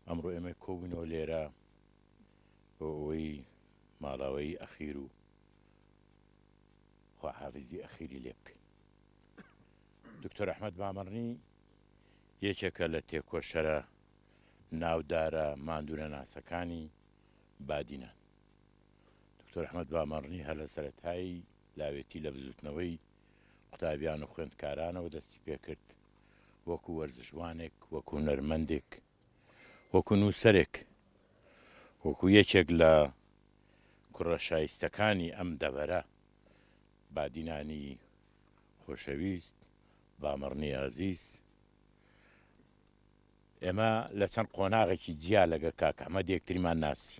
ئەمڕۆ ئێمە کۆبوونەوە لێرە بۆ ئەوەی ماڵاوەی ئەخیر و خواحافیزی ئەخیری لێ بکەین. دکتۆر ئەحمەد بامەڕنی یەکێکە لە تێکۆشەرە ناودارە ماندوونە ناسەکانی بادینان. دکتۆر ئەحمەد بامەڕنی هەر لە سەرەتایی لاوێتی لە بزوتنەوەی قوتابیان و خوێندکارانەوە دەستی پێکرد وەکو وەرزشوانێک، وەکو نەرمەندێک، وەکو نووسەرێک، وەکو یەکێک لە کوڕە شایستەکانی ئەم دەبەرە بادینانی خۆشەویست بامەڕنی ئازیز. ئێمە لە چەند قۆناغێکی جیا لەگە کاک ئەحمەد یەکتریمان ناسی.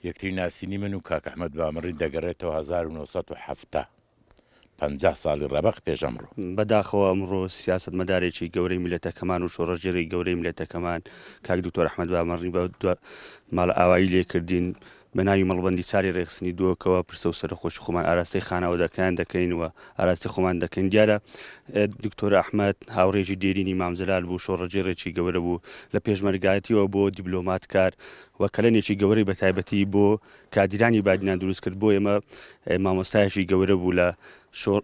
یەکتری ناسینی من و کاک ئەحمەد بامەڕنی دەگەڕێتەوە 1970 50 ساڵی ڕەبەق پێش ئەمڕۆ. بەداخەوە ئەمڕۆ سیاست مەدارێکی گەورەی میلەتەکەمان و شۆڕەژێری گەورەی میلەتەکەمان کاک دکتۆر ئەحمەد بامەڕنی بە ماڵە ئاوایی لێکردین بە ناوی مەڵبەندی چاری ڕێخستنی دووەکەوە پرسە و سەرخۆشی خۆمان ئاراستەی خانەوەدەکان دەکەینەوە ئاراستی خۆمان دەکەین. دیارە دکتۆر ئەحمەد هاوڕێژی دێرینی مامزلال بوو، شۆڕەجێڕێکی گەورە بوو لە پێشمەرگایەتیەوە بۆ دیبلۆمات کار وە کەلەنێکی گەورەی بە تایبەتی بۆ کادیرانی بادینان دروست کرد. بۆ ئێمە مامۆستایەکی گەورە بوو لە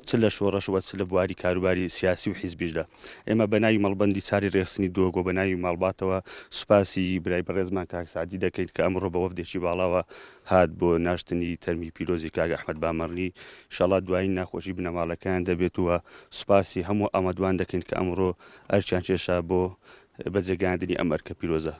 چ لە شۆڕەش وە چ لە بواری کاروباری سیاسی و حیزبیشدا. ئێمە بە ناوی مەڵبەندی چاری ڕێخستنی دووەگۆ بە ناوی ماڵباتەوە سوپاسی برای بەڕێزمان کاک سعدی دەکەین کە ئەمڕۆ بە وەفدێکی باڵاوە هات بۆ ناشتنی تەرمی پیرۆزی کاک ئەحمەد بامەڕنی. ئینشاڵڵا دوایی ناخۆشی بنەماڵەکان دەبێتەوە سوپاسی هەموو ئەمەدوان دەکەین کە ئەمڕۆ ئەرچیان کێشا بۆ بەجێگاندنی ئەم ئەرکە پیرۆزە.